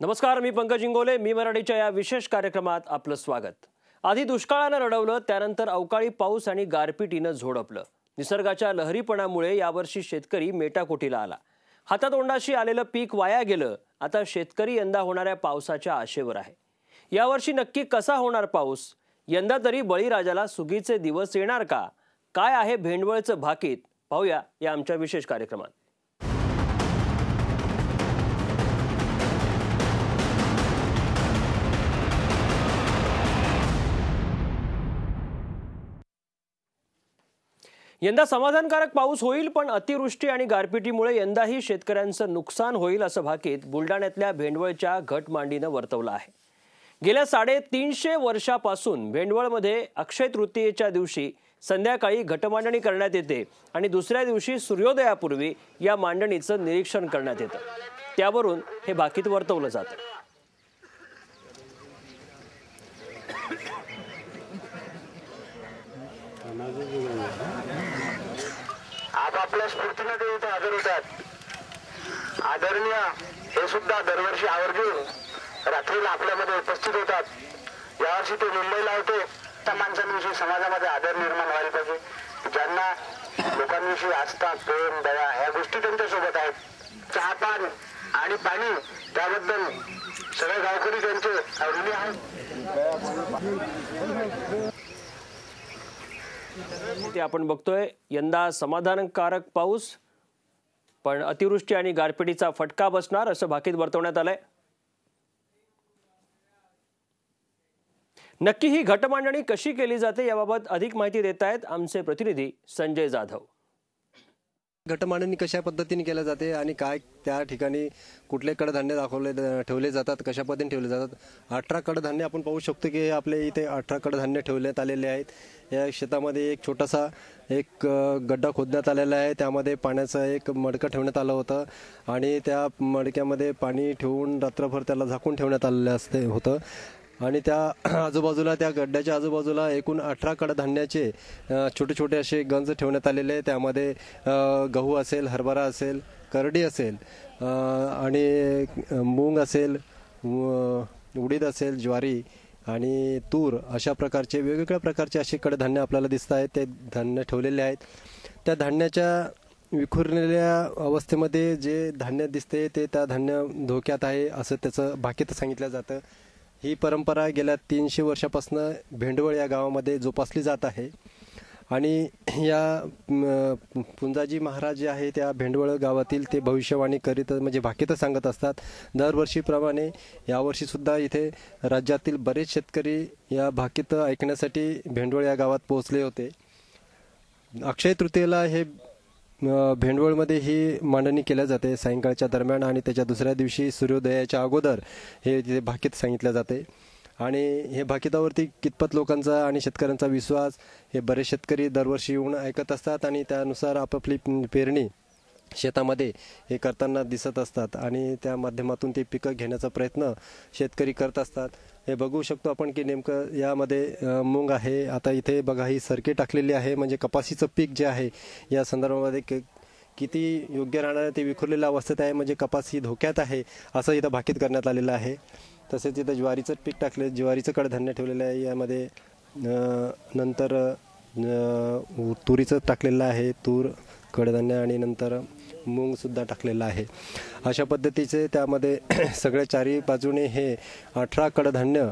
नमस्कार, मी पंकज इंगोले. मी मराठीच्या या विशेष कार्यक्रमात आपलं स्वागत. आधी दुष्काळानं रडवलं, त्यानंतर अवकाळी पाऊस आणि गारपिटीनं झोडपलं. निसर्गाच्या लहरीपणामुळे यावर्षी शेतकरी मेटाकोटीला आला. हातातोंडाशी आलेलं पीक वाया गेलं. आता शेतकरी यंदा होणाऱ्या पावसाच्या आशेवर आहे. यावर्षी नक्की कसा होणार पाऊस? यंदा तरी बळीराजाला सुगीचे दिवस येणार का? काय आहे भेंडवळचं भाकीत? पाहूया या आमच्या विशेष कार्यक्रमात. यंदा समाधानकारक पाऊस होईल, पण अतिवृष्टी आणि गारपिटीमुळे यंदाही शेतकऱ्यांचं नुकसान होईल असं भाकीत बुलढाण्यातल्या भेंडवळच्या घटमांडीनं वर्तवलं आहे. गेल्या 350 वर्षापासून भेंडवळमध्ये अक्षय तृतीयेच्या दिवशी संध्याकाळी घटमांडणी करण्यात येते आणि दुसऱ्या दिवशी सूर्योदयापूर्वी या मांडणीचं निरीक्षण करण्यात येतं. त्यावरून हे भाकीत वर्तवलं जातं. आपापल्या स्फूर्तीने ते इथे हजर होतात. आदरणीय हे सुद्धा दरवर्षी आवर्जून रात्रीला आपल्यामध्ये उपस्थित होतात. यावर्षी ते मुंबईला होते. त्या माणसांविषयी समाजामध्ये आदर निर्माण व्हायला पाहिजे. ज्यांना लोकांविषयी आस्था, प्रेम, दया ह्या गोष्टी त्यांच्यासोबत आहेत. चहापान आणि पाणी त्याबद्दल सगळे गावकरी त्यांचे ऋणी आहेत. ते आपण बघतोय यंदा समाधानकारक पाऊस, पण अतिवृष्टी आणि गारपिटीचा फटका बसणार असं भाकीत वर्तवण्यात आलंय. नक्की ही घटमांडणी कशी केली जाते याबाबत अधिक माहिती देत आहेत आमचे प्रतिनिधी संजय जाधव. घटमांडणी कशा पद्धतीने केल्या जाते आणि काय त्या ठिकाणी कुठले कडधान्य ठेवले जातात, कशा पद्धतीने ठेवले जातात. 18 कडधान्य आपण पाहू शकतो की आपल्या इथे 18 कडधान्य ठेवण्यात आलेले आहेत. या शेतामध्ये एक छोटासा एक गड्डा खोदण्यात आलेला आहे. त्यामध्ये पाण्याचं एक मडकं ठेवण्यात आलं होतं आणि त्या मडक्यामध्ये पाणी ठेवून रात्रभर त्याला झाकून ठेवण्यात आलेलं होतं. आणि त्या आजूबाजूला, त्या गड्ड्याच्या आजूबाजूला एकूण 18 कडधान्याचे छोटे छोटे असे गंज ठेवण्यात आलेले. त्यामध्ये गहू असेल, हरभरा असेल, करडी असेल आणि मूग असेल, उडीद असेल, ज्वारी आणि तूर अशा प्रकारचे वेगवेगळ्या प्रकारचे असे कडधान्य आपल्याला दिसत आहेत. ते धान्य ठेवलेले आहेत. त्या धान्याच्या विखुरलेल्या अवस्थेमध्ये जे धान्य दिसते ते त्या धान्य धोक्यात आहे असं त्याचं भाकीत सांगितलं जातं. ही परंपरा गेल्या 300 वर्षापासून भेंडवळ या गावामध्ये जोपासली जात आहे. आणि या पुंजाजी महाराज जे आहे त्या भेंडवळ गावातील ते भविष्यवाणी करीत म्हणजे भाकीत सांगत असतात. दरवर्षीप्रमाणे यावर्षीसुद्धा इथे राज्यातील बरेच शेतकरी या भाकीत ऐकण्यासाठी भेंडवळ या गावात पोहोचले होते. अक्षय तृतीयेला हे भेंडवळमध्ये ही मांडणी केल्या जाते सायंकाळच्या दरम्यान आणि त्याच्या दुसऱ्या दिवशी सूर्योदयाच्या अगोदर हे तिथे भाकीत सांगितलं जाते. आणि हे भाकीतावरती कितपत लोकांचा आणि शेतकऱ्यांचा विश्वास हे बरेच शेतकरी दरवर्षी येऊन ऐकत असतात आणि त्यानुसार आपापली पेरणी शेतामध्ये हे करताना दिसत असतात आणि त्या माध्यमातून ते पिकं घेण्याचा प्रयत्न शेतकरी करत असतात. हे बघू शकतो आपण की नेमकं यामध्ये मूग आहे. आता इथे बघा ही सरकी टाकलेली आहे, म्हणजे कपाशीचं पीक जे आहे या संदर्भामध्ये किती योग्य राहणार ते विखुरलेल्या अवस्थेत आहे, म्हणजे कपास ही धोक्यात आहे असं इथं भाकीत करण्यात आलेलं आहे. तसेच इथं ज्वारीचं पीक टाकले, ज्वारीचं कडधान्य ठेवलेलं आहे. यामध्ये नंतर तुरीचं टाकलेलं आहे, तूर कडधान्य, आणि नंतर मूगसुद्धा टाकलेलं आहे. अशा पद्धतीचे त्यामध्ये सगळ्या चारी बाजूने हे 18 कडधान्य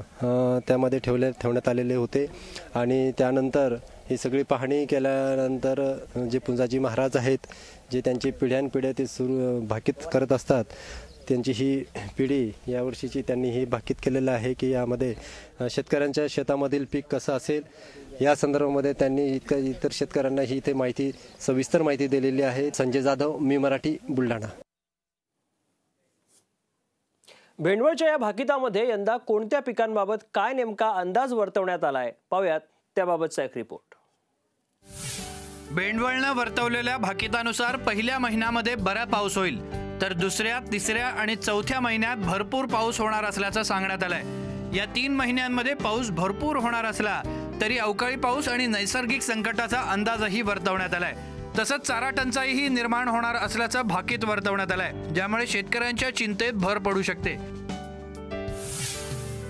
त्यामध्ये ठेवण्यात आलेले होते. आणि त्यानंतर ही सगळी पाहणी केल्यानंतर जे पुंजाजी महाराज आहेत, जे त्यांची पिढ्यानपिढ्या ते भाकीत करत असतात, त्यांची ही पिढी यावर्षीची त्यांनी ही भाकीत केलेलं आहे की यामध्ये शेतकऱ्यांच्या शेतामधील पीक कसं असेल या संदर्भामध्ये त्यांनी इतर शेतकऱ्यांना ही इथे माहिती, सविस्तर माहिती दिलेली आहे. संजय जाधव, मी मराठी, बुलढाणा. भेंडवळच्या या भाकितामध्ये यंदा कोणत्या पिकांबाबत काय नेमका अंदाज वर्तवण्यात आलाय, पाहूयात त्याबाबतचा एक रिपोर्ट. भेंडवळनं वर्तवलेल्या भाकितानुसार पहिल्या महिन्यामध्ये बरा पाऊस होईल, तर दुसऱ्या, तिसऱ्या आणि चौथ्या महिन्यात भरपूर पाऊस होणार असल्याचं सांगण्यात आलंय. या 3 महिन्यांमध्ये पाऊस भरपूर होणार असला तरी अवकाळी पाऊस आणि नैसर्गिक संकटाचा अंदाजही वर्तवण्यात आलाय. तसंच चारा टंचाईही निर्माण होणार असल्याचं भाकीत वर्तवण्यात आलंय, ज्यामुळे शेतकऱ्यांच्या चिंतेत भर पडू शकते.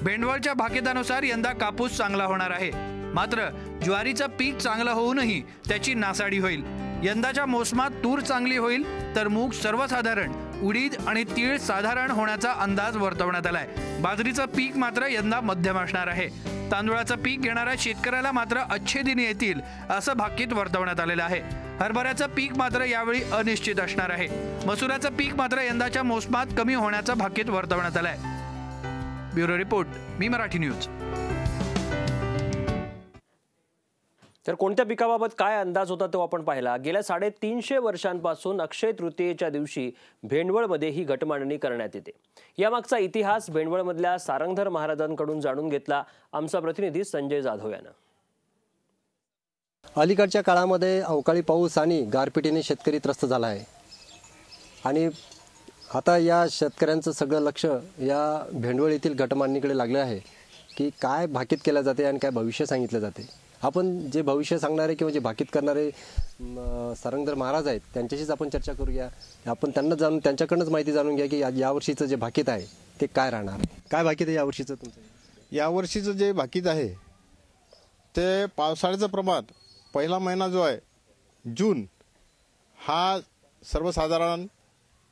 भेंडवळच्या भाकितानुसार यंदा कापूस चांगला होणार आहे, मात्र ज्वारीचं पीक चांगलं होऊनही त्याची नासाडी होईल. यंदाच्या मोसमात तूर चांगली होईल तर मूग सर्वसाधारण, उडीद आणि तीळ साधारण होण्याचा अंदाज वर्तवण्यात आलाय. बाजरीचं पीक मात्र यंदा मध्यम असणार आहे. तांदूळाचं पीक घेणाऱ्या शेतकऱ्याला मात्र अच्छे दिन येतील असं भाकीत वर्तवण्यात आलेलं आहे. हरभऱ्याचं पीक मात्र यावेळी अनिश्चित असणार आहे. मसुराचं पीक मात्र यंदाच्या मोसमात कमी होण्याचं भाकीत वर्तवण्यात आलंय. ब्युरो रिपोर्ट, मी मराठी न्यूज. तर कोणत्या पिकाबाबत काय अंदाज होता तो आपण पाहिला. गेल्या 350 वर्षांपासून अक्षय तृतीयेच्या दिवशी भेंडवळमध्ये ही घटमांडणी करण्यात येते. यामागचा इतिहास भेंडवळमधल्या सारंगधर महाराजांकडून जाणून घेतला आमचा प्रतिनिधी संजय जाधव यानं. अलीकडच्या काळामध्ये अवकाळी पाऊस आणि गारपिटीने शेतकरी त्रस्त झाला आहे आणि आता या शेतकऱ्यांचं सगळं लक्ष या भेंडवळ येथील घटमांडणीकडे लागले आहे की काय भाकीत केल्या जाते आणि काय भविष्य सांगितलं जाते. आपण जे भविष्य सांगणारे किंवा जे भाकीत करणारे सारंगधर महाराज आहेत त्यांच्याशीच आपण चर्चा करूया. आपण त्यांच्याकडनंच माहिती जाणून घ्या की यावर्षीचं जे भाकीत आहे ते काय राहणार, काय भाकीत आहे यावर्षीचं तुमचं. यावर्षीचं जे भाकीत आहे ते पावसाळ्याचं प्रमाण पहिला महिना जो आहे जून हा सर्वसाधारण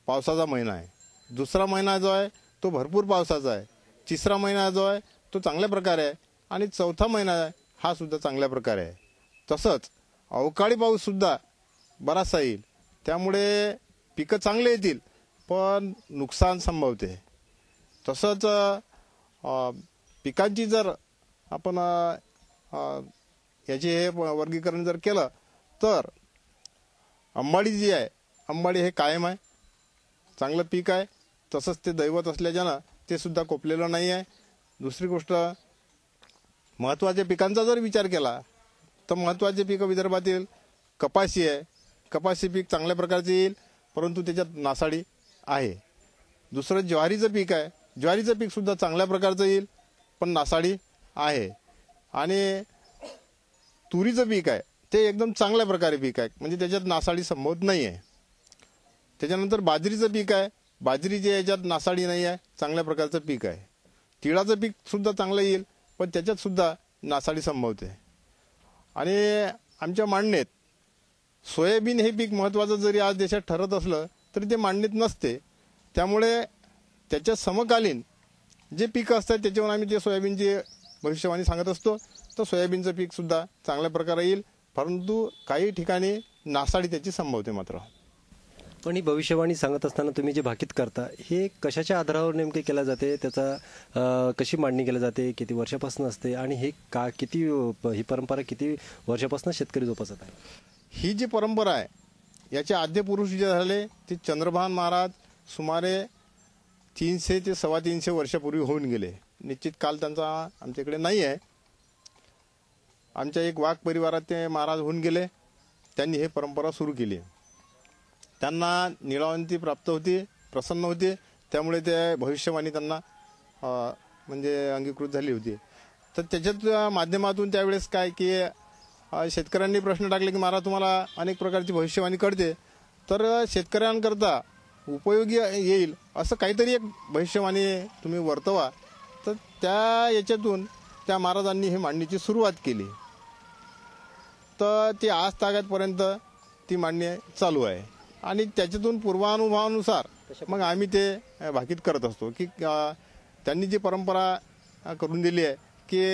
पावसाचा महिना आहे. दुसरा महिना जो आहे तो भरपूर पावसाचा आहे. तिसरा महिना जो आहे तो चांगल्या प्रकारे आहे आणि चौथा महिना आहे हा सुद्धा चांगल्या प्रकारे आहे. तसंच अवकाळी पाऊस सुद्धा बराचसा येईल, त्यामुळे पिकं चांगले येतील पण नुकसान संभवते. तसंच पिकांची जर आपण याचे हे वर्गीकरण जर केलं तर अंबाडी जी आहे, अंबाडी हे कायम आहे, चांगलं पीक आहे. तसंच ते दैवत असल्याच्यानं ते सुद्धा कोपलेलं नाही आहे. दुसरी गोष्ट, महत्त्वाच्या पिकांचा जर विचार केला तर महत्त्वाचे पिकं विदर्भातील कपाशी आहे. कपाशी पीक चांगल्या प्रकारचे येईल परंतु त्याच्यात नासाडी आहे. दुसरं ज्वारीचं पीक आहे, ज्वारीचं पीक सुद्धा चांगल्या प्रकारचं येईल पण नासाडी आहे. आणि तुरीचं पीक आहे ते एकदम चांगल्या प्रकारे पीक आहे, म्हणजे त्याच्यात नासाडी संभवत नाही आहे. त्याच्यानंतर बाजरीचं पीक आहे, बाजरीच्या याच्यात नासाडी नाही आहे, चांगल्या प्रकारचं पीक आहे. तिळाचं पीक सुद्धा चांगलं येईल पण त्याच्यात सुद्धा नासाडी संभवते. आणि आमच्या मांडणीत सोयाबीन हे पीक महत्त्वाचं जरी आज देशात ठरत असलं तरी ते मांडणीत नसते. त्यामुळे त्याच्या समकालीन जे पिकं असतात त्याच्यावर आम्ही ते सोयाबीनची भविष्यवाणी सांगत असतो. तर सोयाबीनचं पीक सुद्धा चांगल्या प्रकारे येईल परंतु काही ठिकाणी नासाडी त्याची संभवते मात्र. पण ही भविष्यवाणी सांगत असताना तुम्ही जे भाकीत करता हे कशाच्या आधारावर नेमके केल्या जाते, त्याचा कशी मांडणी केली जाते, किती वर्षापासून असते आणि हे ही परंपरा किती वर्षापासून शेतकरी जोपासत आहे. ही जी परंपरा आहे याचे आद्य पुरुष जे झाले ते चंद्रभान महाराज सुमारे 300 ते 350 वर्षापूर्वी होऊन गेले. निश्चित काल त्यांचा आमच्याकडे नाही आहे. आमच्या एक वाघ परिवारात ते महाराज होऊन गेले. त्यांनी हे परंपरा सुरू केली. त्यांना निळावंती प्राप्त होती, प्रसन्न होते, त्यामुळे ते भविष्यवाणी त्यांना म्हणजे अंगीकृत झाली होती. तर त्याच्यात माध्यमातून त्यावेळेस काय की शेतकऱ्यांनी प्रश्न टाकले की महाराज तुम्हाला अनेक प्रकारची भविष्यवाणी कळते तर शेतकऱ्यांकरता उपयोगी येईल असं काहीतरी एक भविष्यवाणी तुम्ही वर्तवा. तर त्या याच्यातून त्या महाराजांनी हे मांडणीची सुरुवात केली. तर ती आज तागायतपर्यंत ती मांडणी चालू आहे आणि त्याच्यातून पूर्वानुभवानुसार मग आम्ही ते भाकीत करत असतो की त्यांनी जी परंपरा करून दिली आहे की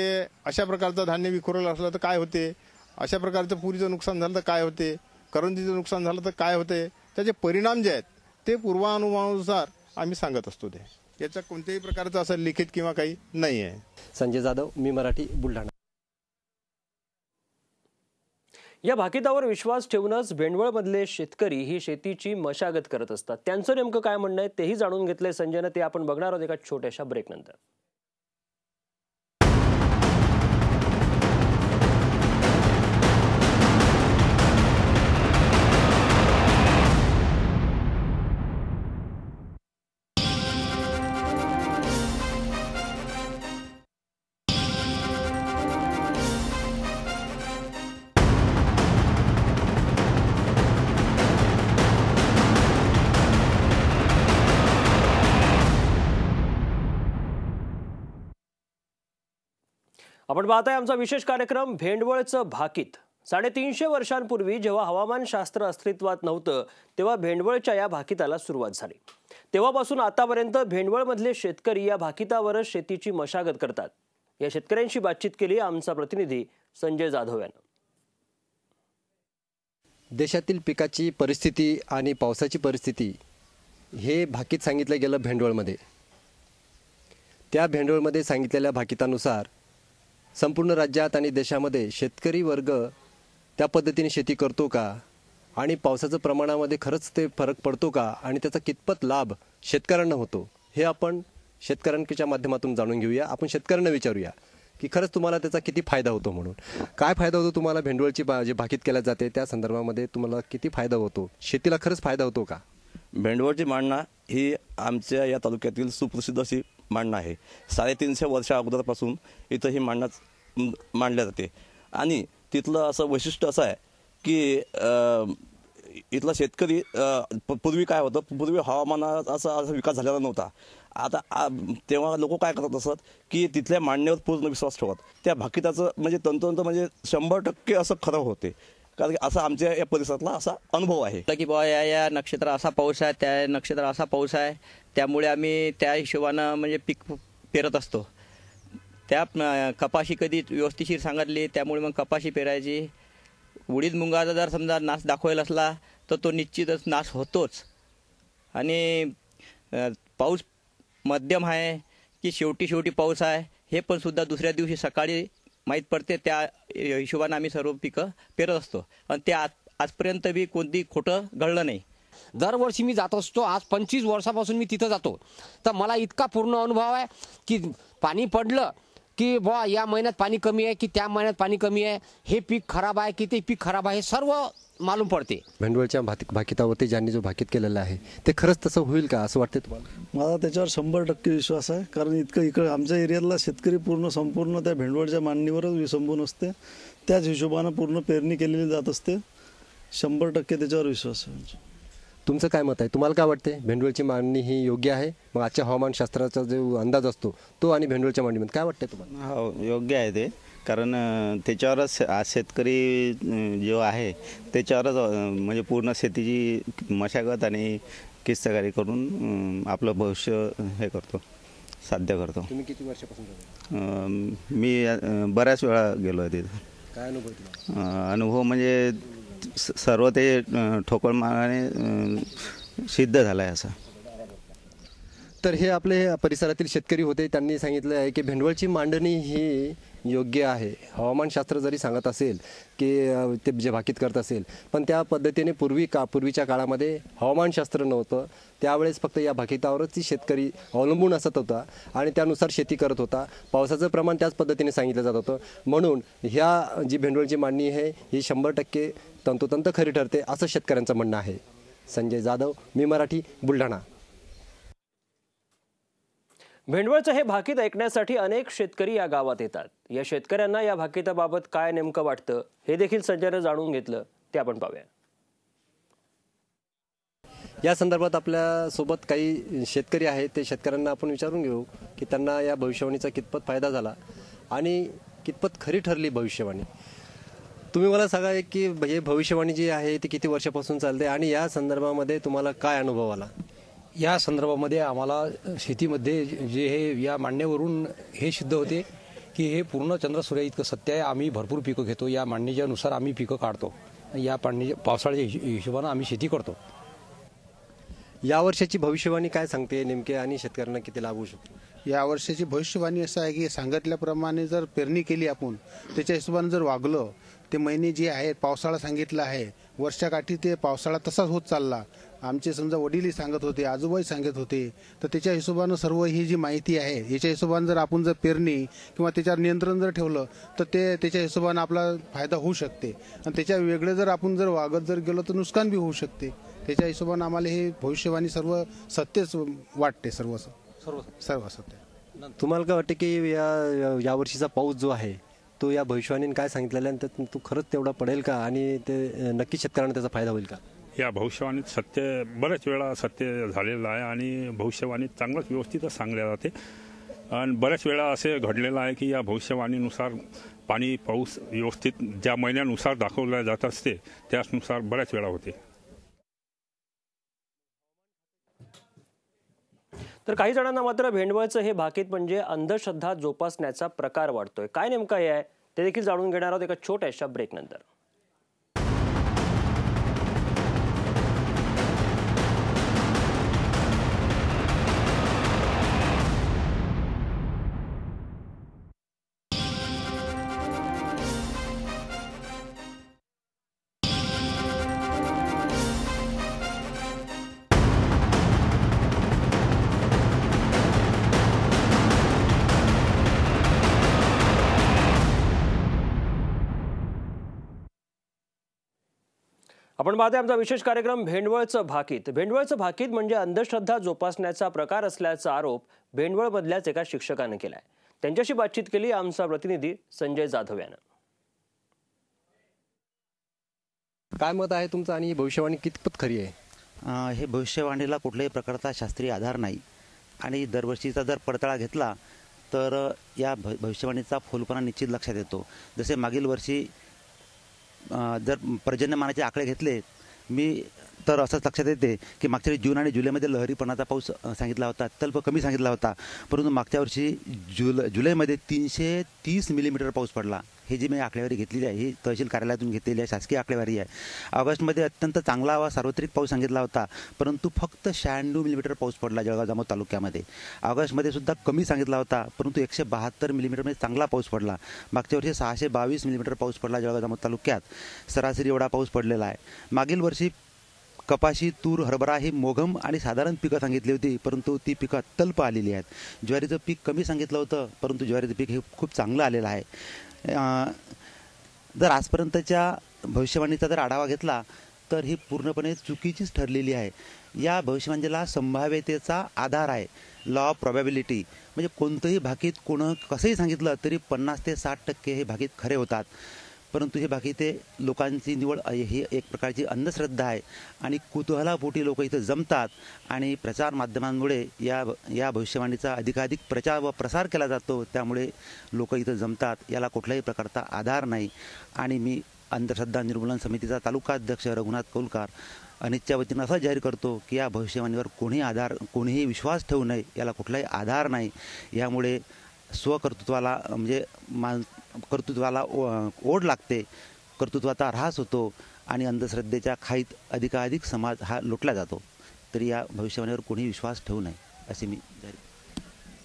अशा प्रकारचं धान्य विखुरलं असलं तर काय होते, अशा प्रकारचं पुरीचं नुकसान झालं तर काय होते, करंजीचं नुकसान झालं तर काय होते, त्याचे परिणाम जे आहेत ते पूर्वानुभवानुसार आम्ही सांगत असतो. ते याचा कोणत्याही प्रकारचं असं लिखित किंवा काही नाही आहे. संजय जाधव, मी मराठी, बुलढाणा. या भाकितावर विश्वास ठेवूनच भेंडवळमधले शेतकरी ही शेतीची मशागत करत असतात. त्यांचं नेमकं काय म्हणणं आहे तेही जाणून घेतलंय संजयनं. ते आपण बघणार आहोत एका छोट्याशा ब्रेकनंतर. आपण पाहताय आमचा विशेष कार्यक्रम भेंडवळचं भाकीत। 350 वर्षांपूर्वी जेव्हा हवामानशास्त्र अस्तित्वात नव्हतं तेव्हा भेंडवळच्या या भाकिताला सुरुवात झाली। तेव्हापासून आतापर्यंत भेंडवळमधले शेतकरी या भाकितावरच शेतीची मशागत करतात। या शेतकऱ्यांशी बातचीत केली आमचा प्रतिनिधी संजय जाधव यांनी। देशातील पिकाची परिस्थिती आणि पावसाची परिस्थिती हे भाकीत सांगितलं गेलं भेंडवळमध्ये। त्या भेंडवळमध्ये सांगितलेल्या भाकितानुसार संपूर्ण राज्यात आणि देशामध्ये शेतकरी वर्ग त्या पद्धतीने शेती करतो का आणि पावसाचं प्रमाणामध्ये खरंच ते फरक पडतो का आणि त्याचा कितपत लाभ शेतकऱ्यांना होतो हे आपण शेतकऱ्यांच्या माध्यमातून जाणून घेऊया। आपण शेतकऱ्यांना विचारूया की खरंच तुम्हाला त्याचा किती फायदा होतो, म्हणून काय फायदा होतो तुम्हाला भेंडवळची जे भाकीत केल्या जाते त्या संदर्भामध्ये तुम्हाला किती फायदा होतो, शेतीला खरंच फायदा होतो का? भेंडवळची मांडणा ही आमच्या या तालुक्यातील सुप्रसिद्ध अशी मांडणा आहे। 350 वर्षा अगोदरपासून इथं ही मांडणा मांडल्या जाते आणि तिथलं असं वैशिष्ट्य असं आहे की इथला शेतकरी पूर्वी काय होतं, पूर्वी हवामानाचा असा विकास झालेला नव्हता। आता तेव्हा लोक काय करत असत की तिथल्या मांडणीवर पूर्ण विश्वास ठेवत। त्या भाकिताचं म्हणजे तंतोतंत म्हणजे 100% असं खरं होते, कारण की असा आमच्या या परिसरातला असा अनुभव आहे की बाबा या नक्षत्र असा पाऊस आहे, त्या नक्षत्र असा पाऊस आहे, त्यामुळे आम्ही त्या हिशोबानं म्हणजे पीक पेरत असतो। त्या कपाशी कधी व्यवस्थिशीर सांगितली त्यामुळे मग कपाशी पेरायची। उडीद मुंगाचा जर समजा नाश दाखवायला असला तर तो निश्चितच नाश होतोच। आणि पाऊस मध्यम आहे की शेवटी पाऊस आहे हे पण सुद्धा दुसऱ्या दिवशी सकाळी माहीत पडते। त्या हिशोबाने आम्ही सर्व पिकं पेरत असतो आणि ते आजपर्यंत बी कोणती खोटं घडलं नाही। दरवर्षी मी जात असतो, आज 25 वर्षापासून मी तिथं जातो, तर मला इतका पूर्ण अनुभव आहे की पाणी पडलं की बुवा या महिन्यात पाणी कमी आहे की त्या महिन्यात पाणी कमी आहे, हे पीक खराब आहे की ते पीक खराब आहे, सर्व मालूम पडते। भेंडवळच्या भाकितावरती ज्यांनी जो भाकीत केलेला आहे ते खरंच तसं होईल का असं वाटतं तुम्हाला? मला त्याच्यावर 100% विश्वास आहे, कारण इकडं आमच्या एरियातला शेतकरी संपूर्ण त्या भेंडवळच्या मांडणीवरच विसंबून असते। त्याच हिशोबानं पूर्ण पेरणी केलेली जात असते। 100% त्याच्यावर विश्वास आहे। तुमचं काय मत आहे, तुम्हाला काय वाटते भेंडवळची मांडणी ही योग्य आहे? मग आजच्या हवामानशास्त्राचा जो अंदाज असतो तो आणि भेंडवळच्या मांडणीमध्ये काय वाटते तुम्हाला? हो, योग्य आहे ते, कारण त्याच्यावरच आज शेतकरी जो आहे त्याच्यावरच म्हणजे पूर्ण शेतीची मशागत आणि किस्तकारी करून आपलं भविष्य हे करतो, साध्य करतो। तुम्ही किती वर्षापासून? मी बऱ्याच वेळा गेलो आहे तिथे। काय अनुभव तुला? अनुभव म्हणजे सर्व ते ठोकळ मानाने सिद्ध झाला आहे असं। तर हे आपले परिसरातील शेतकरी होते, त्यांनी सांगितलं आहे की भेंडवळची मांडणी ही योग्य आहे। हवामानशास्त्र जरी सांगत असेल की ते जे भाकीत करत असेल, पण त्या पद्धतीने पूर्वीच्या काळामध्ये हवामानशास्त्र नव्हतं, त्यावेळेस फक्त या भाकितावरच ती शेतकरी अवलंबून असत होता आणि त्यानुसार शेती करत होता। पावसाचं प्रमाण त्याच पद्धतीने सांगितलं जात होतं, म्हणून ह्या जी भेंडवळची मांडणी आहे ही 100% तंतोतंत खरी ठरते असं शेतकऱ्यांचं म्हणणं आहे। संजय जाधव, मी मराठी, बुलढाणा। भेंडवळचं हे भाकीत ऐकण्यासाठी अनेक शेतकरी या गावात येतात। या शेतकऱ्यांना या भाकिताबाबत काय नेमकं वाटतं हे देखील संजयने जाणून घेतलं, ते आपण पाहूया। या संदर्भात आपल्या सोबत काही शेतकरी आहेत, ते शेतकऱ्यांना आपण विचारून घेऊ की त्यांना या भविष्यवाणीचा कितपत फायदा झाला आणि कितपत खरी ठरली भविष्यवाणी। तुम्ही मला सांगा की हे भविष्यवाणी जी आहे ती किती वर्षापासून चालते आणि या संदर्भामध्ये तुम्हाला काय अनुभव आला? या संदर्भामध्ये आम्हाला शेतीमध्ये जे हे या मांडणीवरून हे सिद्ध होते की हे पूर्ण चंद्रसूर्य इतकं सत्य आहे। आम्ही भरपूर पिकं घेतो, या मांडणीच्यानुसार आम्ही पिकं काढतो, या पावसाळ्याच्या हिशोबानं आम्ही शेती करतो। या वर्षाची भविष्यवाणी काय सांगते नेमके आणि शेतकऱ्यांना किती लाभ होऊ शकतो? या वर्षाची भविष्यवाणी असं आहे की सांगितल्याप्रमाणे जर पेरणी केली आपण, त्याच्या हिशोबाने जर वागलं, ते महिने जे आहेत पावसाळा सांगितला आहे, वर्षाकाठी ते पावसाळा तसाच होत चालला। आमचे समजा वडीलही सांगत होते, आजोबाही सांगत होते, तर त्याच्या हिशोबानं सर्व ही जी माहिती आहे याच्या हिशोबाने जर आपण जर पेरणी किंवा त्याच्यावर नियंत्रण जर ठेवलं तर ते त्याच्या हिशोबाने आपला फायदा होऊ शकते आणि त्याच्या वेगळे जर आपण जर वागत जर गेलो तर नुकसान बी होऊ शकते। त्याच्या हिशोबाने आम्हाला हे भविष्यवाणी सर्व सत्यच वाटते, सर्व सत्य। तुम्हाला काय वाटते की या वर्षीचा पाऊस जो आहे तो या भविष्यवाणीने काय सांगितलेला आहे तो खरंच तेवढा पडेल का आणि ते नक्की शेतकऱ्यांना त्याचा फायदा होईल का? या भविष्यवाणीत सत्य बऱ्याच वेळा सत्य झालेलं आहे आणि भविष्यवाणीत चांगलंच व्यवस्थितच सांगल्या जाते। आणि बऱ्याच वेळा असे घडलेलं आहे की या भविष्यवाणीनुसार पाणी पाऊस व्यवस्थित ज्या महिन्यानुसार दाखवल्या जात असते त्यानुसार बऱ्याच वेळा होते. तर काही जणांना मात्र भेंडवळचं हे भाकीत म्हणजे अंधश्रद्धा जोपासण्याचा प्रकार वाटतोय. काय नेमकं हे आहे ते देखील जाणून घेणार आहोत एका छोट्याशा ब्रेकनंतर. आपण पाहतोय आमचा विशेष कार्यक्रम भेंडवळचं भाकीत. भेंडवळचं भाकीत म्हणजे अंधश्रद्धा जोपासण्याचा प्रकार असल्याचा आरोप भेंडवळमधल्याच एका शिक्षकाने केलाय. त्यांच्याशी बातचीत केली आमचा प्रतिनिधी संजय जाधव यानं. काय मत आहे तुमचं आणि भविष्यवाणी कितपत खरी आहे? हे भविष्यवाणीला कुठल्याही प्रकारचा शास्त्रीय आधार नाही आणि दरवर्षीचा जर पडताळा घेतला तर या भविष्यवाणीचा फोलपणा निश्चित लक्षात येतो. जसे मागील वर्षी जर पर्जन्यमानाचे आकडे घेतले मी तर असंच लक्षात येते की मागच्या वेळी जून आणि जुलैमध्ये लहरीपणाचा पाऊस सांगितला होता, तल्प कमी सांगितला होता, परंतु मागच्या वर्षी जुलैमध्ये 330 मिलीमीटर पाऊस पडला. हे जी मी आकडेवारी घेतलेली आहे ही तहसील कार्यालयातून घेतलेली आहे, शासकीय आकडेवारी आहे. ऑगस्टमध्ये अत्यंत चांगला व सार्वत्रिक पाऊस सांगितला होता, परंतु फक्त 96 मिलीमीटर पाऊस पडला जळगाव जामोद तालुक्यामध्ये. ऑगस्टमध्ये सुद्धा कमी सांगितला होता, परंतु 172 मिलीमीटरमध्ये चांगला पाऊस पडला. मागच्या वर्षी 622 मिलीमीटर पाऊस पडला जळगाव जामोद तालुक्यात. सरासरी एवढा पाऊस पडलेला आहे. मागील वर्षी कपाशी, तूर, हरभरा ही मोघम आणि साधारण पिकं सांगितली होती, परंतु ती पिकं तल्प आलेली आहेत. ज्वारीचं पीक कमी सांगितलं होतं, परंतु ज्वारीचं पीक हे खूप चांगलं आलेलं आहे. जर आजपर्यंतच्या भविष्यवाणीचा जर आढावा घेतला तर ही पूर्णपणे चुकीचीच ठरलेली आहे. या भविष्यवाणीला संभाव्यतेचा आधार आहे, लॉ ऑफ प्रॉबॅबिलिटी. म्हणजे कोणतंही भाकीत कसंही सांगितलं तरी 50 ते 60% हे भाकीत खरे होतात. परंतु हे भाकीते लोकांची निवड ही एक प्रकारची अंधश्रद्धा आहे आणि कुतूहलापोटी लोक इथं जमतात आणि प्रचार माध्यमांमुळे या भविष्यवाणीचा अधिकाधिक प्रचार व प्रसार केला जातो. त्यामुळे लोक इथं जमतात. याला कुठल्याही प्रकारचा आधार नाही. आणि मी अंधश्रद्धा निर्मूलन समितीचा तालुकाध्यक्ष रघुनाथ कौलकार अनितच्या वतीनं असं जाहीर करतो की या भविष्यवाणीवर कोणीही विश्वास ठेवू नये. याला कुठलाही आधार नाही. यामुळे स्वकर्तृत्वाला म्हणजे कर्तृत्वाला ओढ लागते, कर्तृत्वाचा ऱ्हास होतो आणि अंधश्रद्धेच्या खाईत अधिकाधिक समाज हा लुटला जातो. तरी या भविष्यवाणीवर कोणी विश्वास ठेवू नये असे मी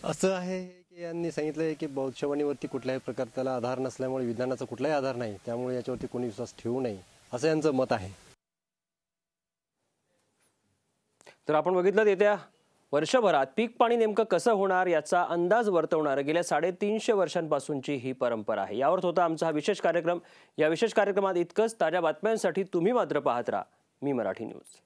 असं आहे की यांनी सांगितलं आहे की भविष्यवाणीवरती कुठल्याही प्रकारचा आधार नसल्यामुळे विज्ञानाचा कुठलाही आधार नाही, त्यामुळे याच्यावरती कोणी विश्वास ठेवू नये असं यांचं मत आहे. तर आपण बघितलं येत्या वर्षभरात पीक पाणी नेमकं कसं होणार याचा अंदाज वर्तवणार गेल्या 350 वर्षांपासूनची ही परंपरा आहे. यावर होता आमचा हा विशेष कार्यक्रम. या विशेष कार्यक्रमात इतकंच. ताज्या बातम्यांसाठी तुम्ही मात्र पाहत राहा मी मराठी न्यूज.